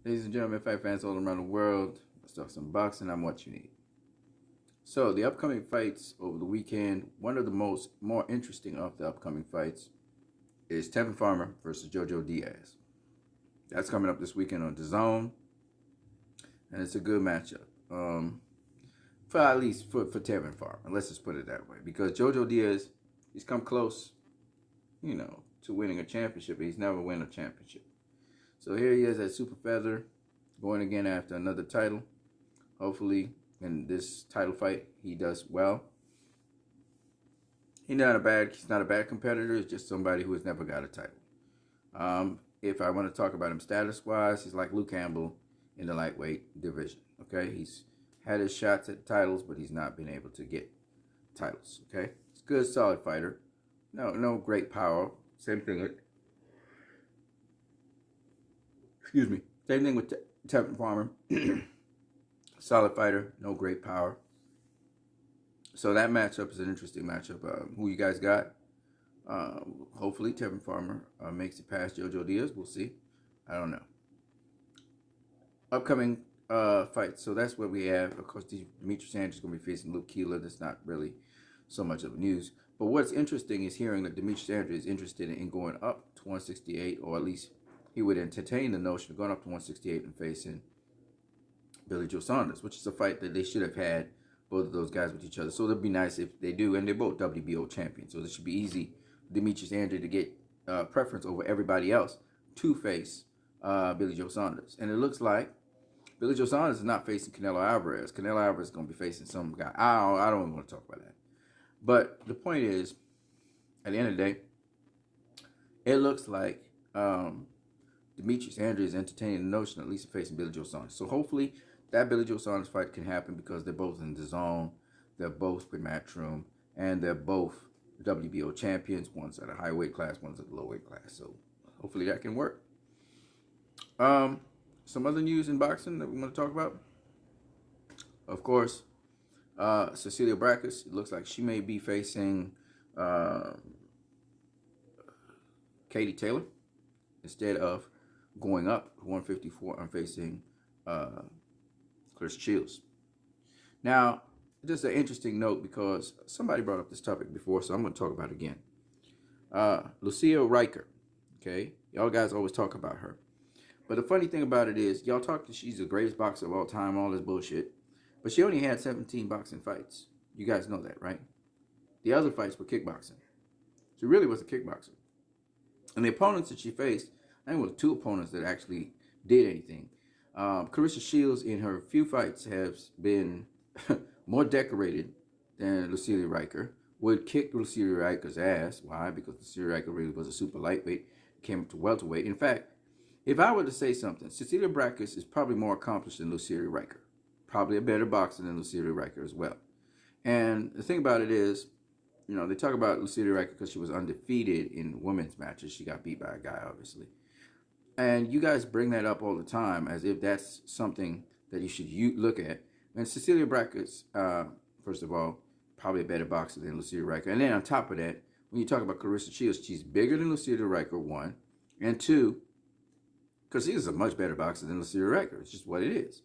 Ladies and gentlemen, fight fans all around the world, let's talk some boxing. I'm what you need. So the upcoming fights over the weekend, one of the more interesting of the upcoming fights is Tevin Farmer versus Jojo Diaz. That's coming up this weekend on DAZN, and it's a good matchup. For at least for Tevin Farmer, let's just put it that way, because Jojo Diaz, he's come close, to winning a championship, but he's never won a championship. So here he is at Super Feather, going again after another title. Hopefully, in this title fight, he does well. He's not a bad competitor. It's just somebody who has never got a title. If I want to talk about him status-wise, he's like Luke Campbell in the lightweight division. Okay, he's had his shots at titles, but he's not been able to get titles. Okay, he's a good, solid fighter. No great power. Same thing with, Same thing with Tevin Farmer. Solid fighter, no great power. So that matchup is an interesting matchup. Who you guys got? Hopefully Tevin Farmer makes it past Jojo Diaz. We'll see. I don't know. Upcoming fights. So that's what we have. Of course, Demetrius Sanders is going to be facing Luke Keeler. That's not really so much of news. But what's interesting is hearing that Demetrius Sanders is interested in going up to 168, or at least he would entertain the notion of going up to 168 and facing Billy Joe Saunders, which is a fight that they should have had, both of those guys with each other. So it'd be nice if they do, and they're both WBO champions. So this should be easy for Demetrius Andrade to get preference over everybody else to face Billy Joe Saunders. And it looks like Billy Joe Saunders is not facing Canelo Alvarez. Canelo Alvarez is going to be facing some guy. I don't want to talk about that. But the point is, at the end of the day, it looks like Demetrius Andrade is entertaining the notion at least of facing Billy Joe Saunders. So hopefully that Billy Joe Saunders fight can happen, because they're both in DAZN, they're both with Matchroom, and they're both WBO champions. One's at a high weight class, one's at a low weight class. So hopefully that can work. Some other news in boxing that we want to talk about. Of course, Cecilia Braekus, it looks like she may be facing Katie Taylor instead of going up 154 and facing Claressa Shields. Now, just an interesting note, because somebody brought up this topic before, so I'm going to talk about it again. Lucia Rijker, okay? Y'all guys always talk about her. But the funny thing about it is, y'all talk that she's the greatest boxer of all time, all this bullshit. But she only had 17 boxing fights. You guys know that, right? The other fights were kickboxing. She really was a kickboxer. And the opponents that she faced, I think it was two opponents that actually did anything. Claressa Shields in her few fights has been more decorated than Lucia Rijker. Would kick Lucia Rijker's ass. Why? Because Lucia Rijker really was a super lightweight, came up to welterweight. In fact, if I were to say something, Cecilia Braekus is probably more accomplished than Lucia Rijker. Probably a better boxer than Lucia Rijker as well. And the thing about it is, they talk about Lucia Rijker because she was undefeated in women's matches. She got beat by a guy, obviously. And you guys bring that up all the time as if that's something that you should look at. And Cecilia Braekus, first of all, probably a better boxer than Lucia Rijker. And then on top of that, when you talk about Claressa Shields, she's bigger than Lucia Rijker, one. And two, because she is a much better boxer than Lucia Rijker. It's just what it is.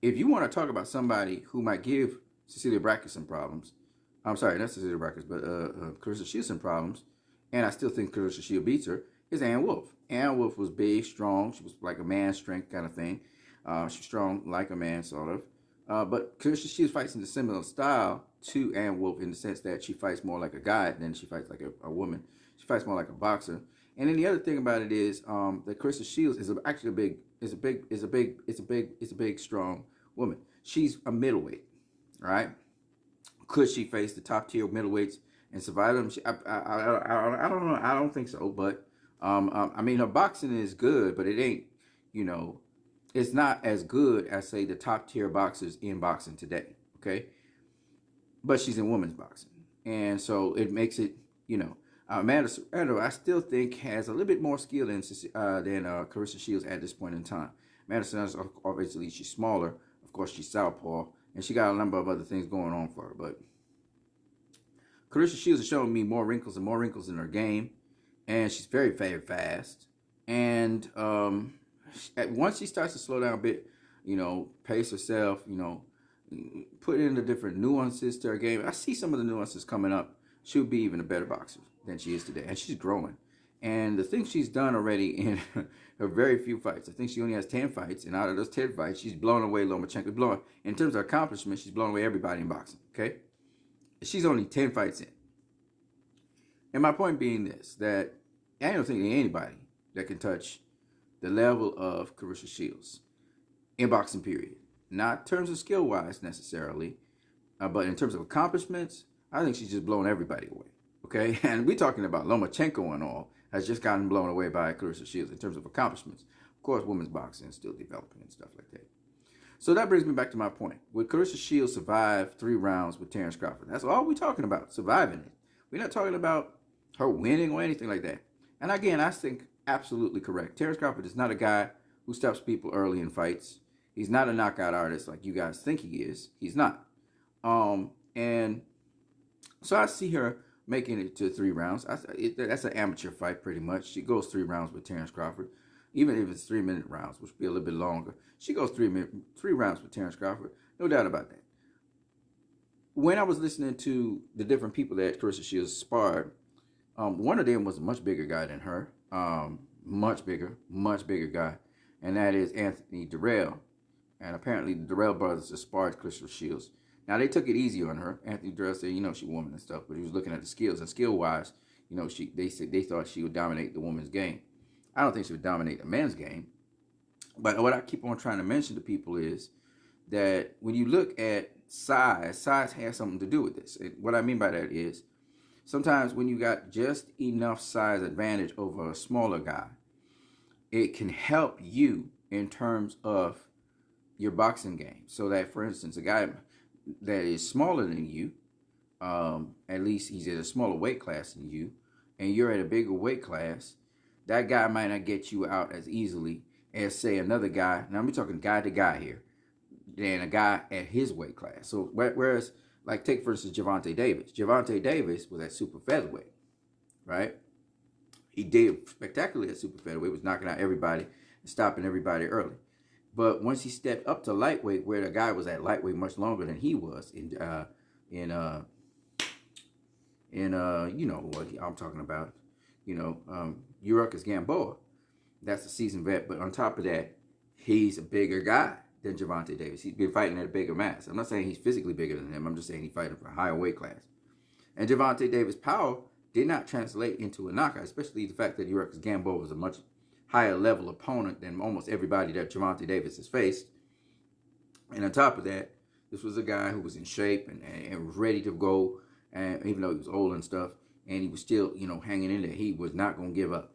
If you want to talk about somebody who might give Cecilia Braekus some problems, I'm sorry, not Cecilia Braekus, but Claressa Shields some problems, and I still think Claressa Shields beats her, is Ann Wolfe. Ann Wolfe was big, strong. She was like a man's strength kind of thing. She's strong like a man, sort of. But Claressa Shields fights in a similar style to Ann Wolfe in the sense that she fights more like a guy than she fights like a woman. She fights more like a boxer. And then the other thing about it is that Claressa Shields is actually a big, strong woman. She's a middleweight, right? Could she face the top tier middleweights and survive them? I don't know. I don't think so. But I mean, her boxing is good, but it ain't. It's not as good as, say, the top tier boxers in boxing today. Okay, but she's in women's boxing, and so it makes it. Amanda Serrano, I still think, has a little bit more skill than Claressa Shields at this point in time. Amanda Serrano, obviously, she's smaller. Of course, she's southpaw, and she got a number of other things going on for her. But Claressa Shields is showing me more wrinkles in her game, and she's very, very fast. And once she starts to slow down a bit, pace herself, put in the different nuances to her game. I see some of the nuances coming up. She'll be even a better boxer than she is today, and she's growing. And the things she's done already in her very few fights, I think she only has 10 fights, and out of those 10 fights, she's blown away Lomachenko. In terms of accomplishments, she's blown away everybody in boxing, okay? She's only 10 fights in. And my point being this, that I don't think anybody that can touch the level of Claressa Shields in boxing, period. Not in terms of skill-wise necessarily, but in terms of accomplishments, I think she's just blown everybody away, okay? And we're talking about Lomachenko and all has just gotten blown away by Claressa Shields in terms of accomplishments. Of course, women's boxing is still developing and stuff like that. So that brings me back to my point. Would Claressa Shields survive 3 rounds with Terence Crawford? That's all we're talking about, surviving it. We're not talking about her winning or anything like that. And again, I think absolutely correct. Terence Crawford is not a guy who stops people early in fights. He's not a knockout artist like you guys think he is. He's not. And so I see her making it to 3 rounds. That's an amateur fight pretty much. She goes 3 rounds with Terence Crawford. Even if it's 3-minute rounds, which will be a little bit longer. She goes 3 rounds with Terence Crawford. No doubt about that. When I was listening to the different people that Claressa Shields sparred, one of them was a much bigger guy than her. Much bigger guy. And that is Anthony Durrell. And apparently the Durrell brothers just sparred Claressa Shields. Now, they took it easy on her. Anthony Durrell said, she's a woman and stuff, but he was looking at the skills. And skill-wise, they thought she would dominate the women's game. I don't think she would dominate the men's game. But what I keep on trying to mention to people is that when you look at size has something to do with this. And what I mean by that is sometimes when you got just enough size advantage over a smaller guy, it can help you in terms of your boxing game. So that, for instance, a guy that is smaller than you, at least he's at a smaller weight class than you, and you're at a bigger weight class, that guy might not get you out as easily as, say, another guy. Now, I'm talking guy to guy here, than a guy at his weight class. So, whereas, like, take, for instance, Gervonta Davis. Gervonta Davis was at super featherweight, right? He did spectacularly at super featherweight, was knocking out everybody and stopping everybody early. But once he stepped up to lightweight, where the guy was at lightweight much longer than he was in you know what I'm talking about, Urikas Gamboa. That's a seasoned vet, but on top of that, he's a bigger guy than Gervonta Davis. He's been fighting at a bigger mass. I'm not saying he's physically bigger than him. I'm just saying he's fighting for a higher weight class. And Gervonta Davis' power did not translate into a knockout, especially the fact that Urikas Gamboa was a much higher level opponent than almost everybody that Gervonta Davis has faced. And on top of that, this was a guy who was in shape and was ready to go, and even though he was old and stuff, and he was still, hanging in there. He was not going to give up.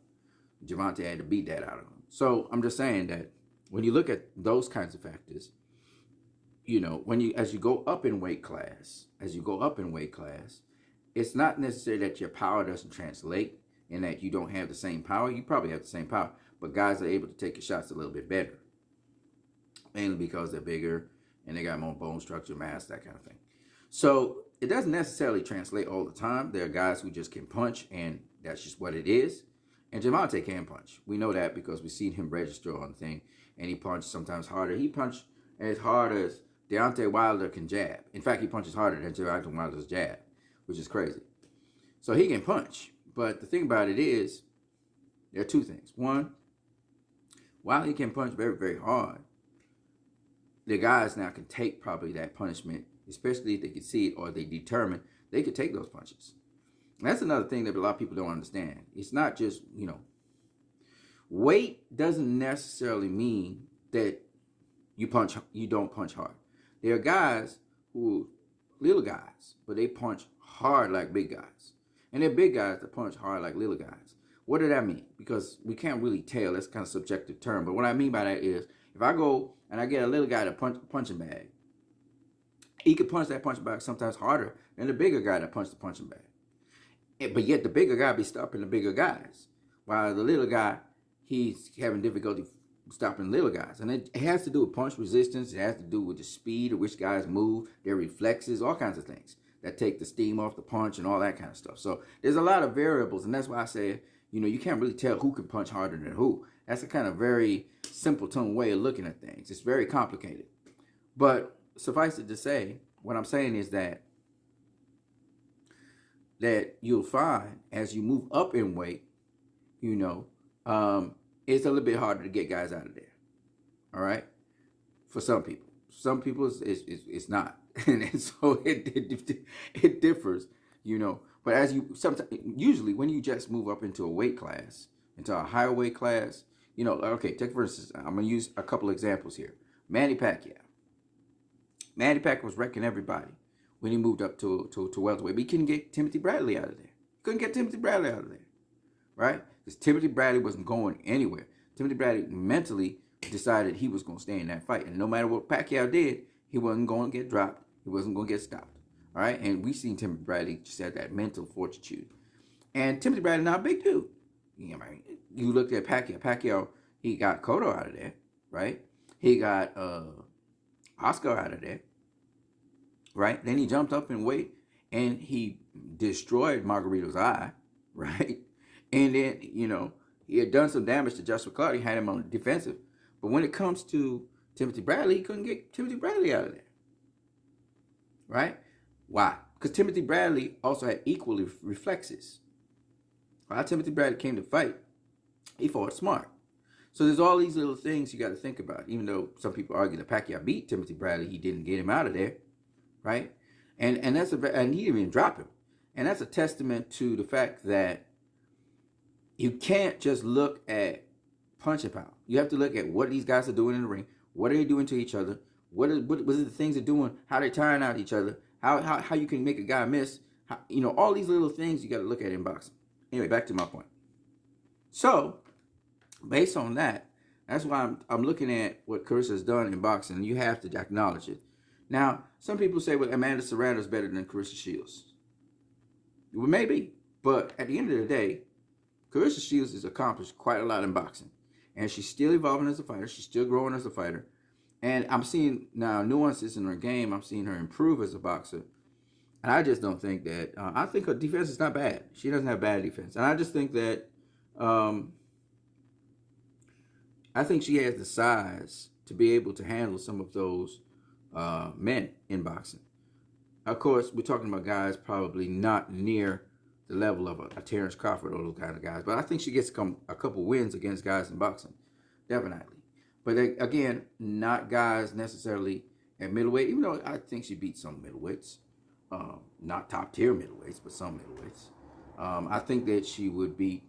Gervonta had to beat that out of him. So I'm just saying that when you look at those kinds of factors, as you go up in weight class, it's not necessary that your power doesn't translate and that you don't have the same power. You probably have the same power, but guys are able to take your shots a little bit better, mainly because they're bigger and they got more bone structure, mass, that kind of thing. So it doesn't necessarily translate all the time. There are guys who just can punch, and that's just what it is. And Gervonta can punch. We know that because we've seen him register on the thing, and he punched sometimes harder. He punched as hard as Deontay Wilder can jab. In fact, he punches harder than Deontay Wilder's jab, which is crazy. So he can punch. But the thing about it is, there are two things. One, while he can punch very, very hard, the guys now can take probably that punishment, especially if they can see it or they determine they could take those punches. And that's another thing that a lot of people don't understand. It's not just, weight doesn't necessarily mean that you don't punch hard. There are guys who, little guys, but they punch hard like big guys. And there are big guys that punch hard like little guys. What does that mean? Because we can't really tell. That's kind of subjective term. But what I mean by that is, if I go and I get a little guy to punch a punching bag, he could punch that punching bag sometimes harder than the bigger guy that punched the punching bag. But yet the bigger guy be stopping the bigger guys, while the little guy, he's having difficulty stopping little guys. And it has to do with punch resistance. It has to do with the speed at which guys move, their reflexes, all kinds of things that take the steam off the punch and all that kind of stuff. So there's a lot of variables, and that's why I say, you can't really tell who can punch harder than who. That's a kind of very simple tone way of looking at things. It's very complicated. But suffice it to say, what I'm saying is that you'll find as you move up in weight, you know, it's a little bit harder to get guys out of there. All right, for some people. Some people it's not, and so it differs, you know. But as you usually when you just move up into a weight class, into a higher weight class, you know. Okay, take for instance, I'm gonna use a couple examples here. Manny Pacquiao. Manny Pacquiao was wrecking everybody when he moved up to welterweight, but he couldn't get Timothy Bradley out of there. Couldn't get Timothy Bradley out of there, right? Because Timothy Bradley wasn't going anywhere. Timothy Bradley mentally decided he was going to stay in that fight. And no matter what Pacquiao did, he wasn't going to get dropped. He wasn't going to get stopped. All right? And we seen Timothy Bradley just had that mental fortitude. And Timothy Bradley not a big dude. You know, you looked at Pacquiao. Pacquiao, he got Cotto out of there, right? He got Oscar out of there, right? Then he jumped up in weight and he destroyed Margarito's eye, right? And then, you know, he had done some damage to Joshua Clark. He had him on the defensive. But when it comes to Timothy Bradley, he couldn't get Timothy Bradley out of there. Right? Why? Because Timothy Bradley also had equal reflexes. While Timothy Bradley came to fight, he fought smart. So there's all these little things you got to think about. Even though some people argue that Pacquiao beat Timothy Bradley, he didn't get him out of there. Right? And he didn't even drop him. And that's a testament to the fact that you can't just look at punch and pound. You have to look at what these guys are doing in the ring. What are they doing to each other? What are the things they're doing? How they're tiring out each other? How you can make a guy miss? How, you know, all these little things you got to look at in boxing. Anyway, back to my point. So, based on that, that's why I'm looking at what Claressa has done in boxing. And you have to acknowledge it. Now, some people say, well, Amanda Serrano is better than Claressa Shields. Well, maybe, but at the end of the day, Claressa Shields has accomplished quite a lot in boxing. And she's still evolving as a fighter. She's still growing as a fighter. And I'm seeing now nuances in her game. I'm seeing her improve as a boxer. And I just don't think that, I think her defense is not bad. She doesn't have bad defense. And I just think that, I think she has the size to be able to handle some of those men in boxing. Of course, we're talking about guys probably not near the level of a Terrence Crawford or those kind of guys. But I think she gets a couple wins against guys in boxing. Definitely. But again, not guys necessarily at middleweight, even though I think she beat some middleweights. Not top tier middleweights, but some middleweights. I think that she would beat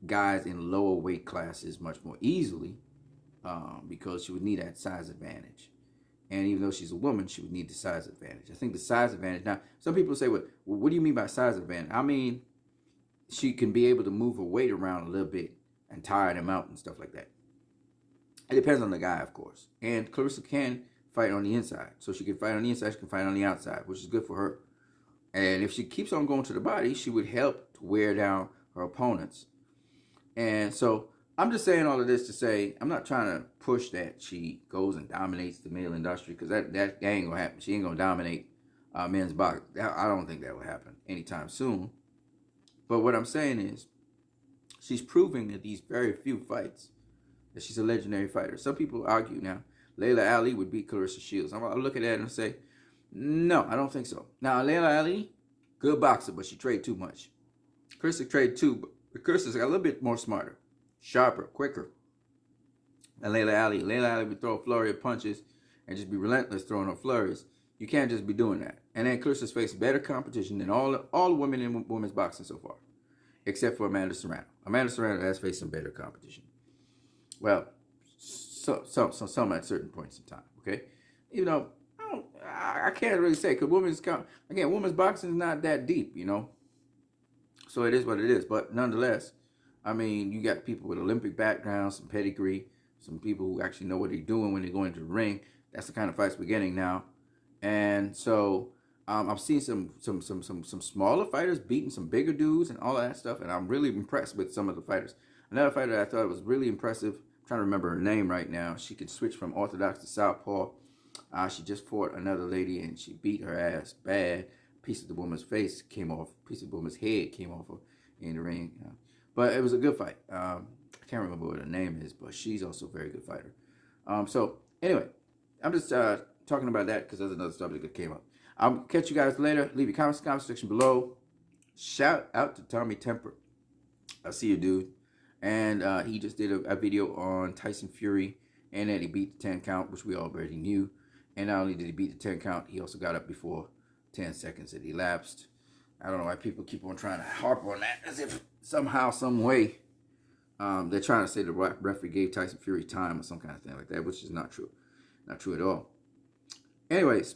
guys in lower weight classes much more easily because she would need that size advantage. And even though she's a woman, she would need the size advantage. I think the size advantage. Now, some people say, well, what do you mean by size advantage? I mean, she can be able to move her weight around a little bit and tire them out and stuff like that. It depends on the guy, of course. And Claressa can fight on the inside. So she can fight on the inside, she can fight on the outside, which is good for her. And if she keeps on going to the body, she would help to wear down her opponents. And so I'm just saying all of this to say, I'm not trying to push that she goes and dominates the male industry, because that ain't going to happen. She ain't going to dominate men's boxing. I don't think that will happen anytime soon. But what I'm saying is, she's proving that these very few fights that she's a legendary fighter. Some people argue now, Layla Ali would beat Claressa Shields. I'll look at that and say, no, I don't think so. Now, Layla Ali, good boxer, but she traded too much. Claressa traded too, but Claressa's got a little bit more smarter, sharper, quicker than Layla Ali. Layla Ali would throw a flurry of punches and just be relentless throwing her flurries. You can't just be doing that. And then Claressa's faced better competition than all the women in women's boxing so far, except for Amanda Serrano. Amanda Serrano has faced some better competition. Well, some at certain points in time, okay? You know, I can't really say, because women's boxing is not that deep, you know? So it is what it is. But nonetheless, I mean, you got people with Olympic backgrounds, some pedigree, some people who actually know what they're doing when they go into the ring. That's the kind of fights we're getting now. And so I've seen some smaller fighters beating some bigger dudes and all that stuff, and I'm really impressed with some of the fighters. Another fighter I thought was really impressive, I'm trying to remember her name right now. She could switch from orthodox to southpaw. She just fought another lady and she beat her ass bad. A piece of the woman's face came off. A piece of the woman's head came off in the ring. But it was a good fight. I can't can't remember what her name is, but she's also a very good fighter. So anyway, I'm just talking about that because there's another subject that came up. I'll catch you guys later. Leave your comments in the comment section below. Shout out to Tommy Temper. I see you, dude. And he just did a video on Tyson Fury, and that he beat the 10 count, which we already knew. And not only did he beat the 10 count, he also got up before 10 seconds had elapsed. I don't know why people keep on trying to harp on that, as if somehow, some way, they're trying to say the referee gave Tyson Fury time or some kind of thing like that, which is not true. Not true at all. Anyways,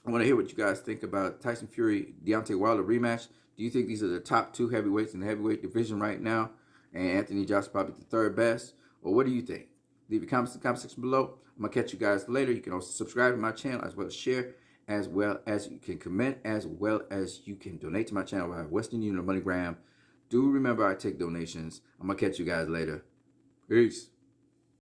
I want to hear what you guys think about Tyson Fury, Deontay Wilder rematch. Do you think these are the top 2 heavyweights in the heavyweight division right now, and Anthony Joshua probably the 3rd best? Or what do you think? Leave your comments in the comment section below. I'm going to catch you guys later. You can also subscribe to my channel, as well as share, as well as you can comment, as well as you can donate to my channel via Western Union or MoneyGram. Do remember I take donations. I'm going to catch you guys later. Peace.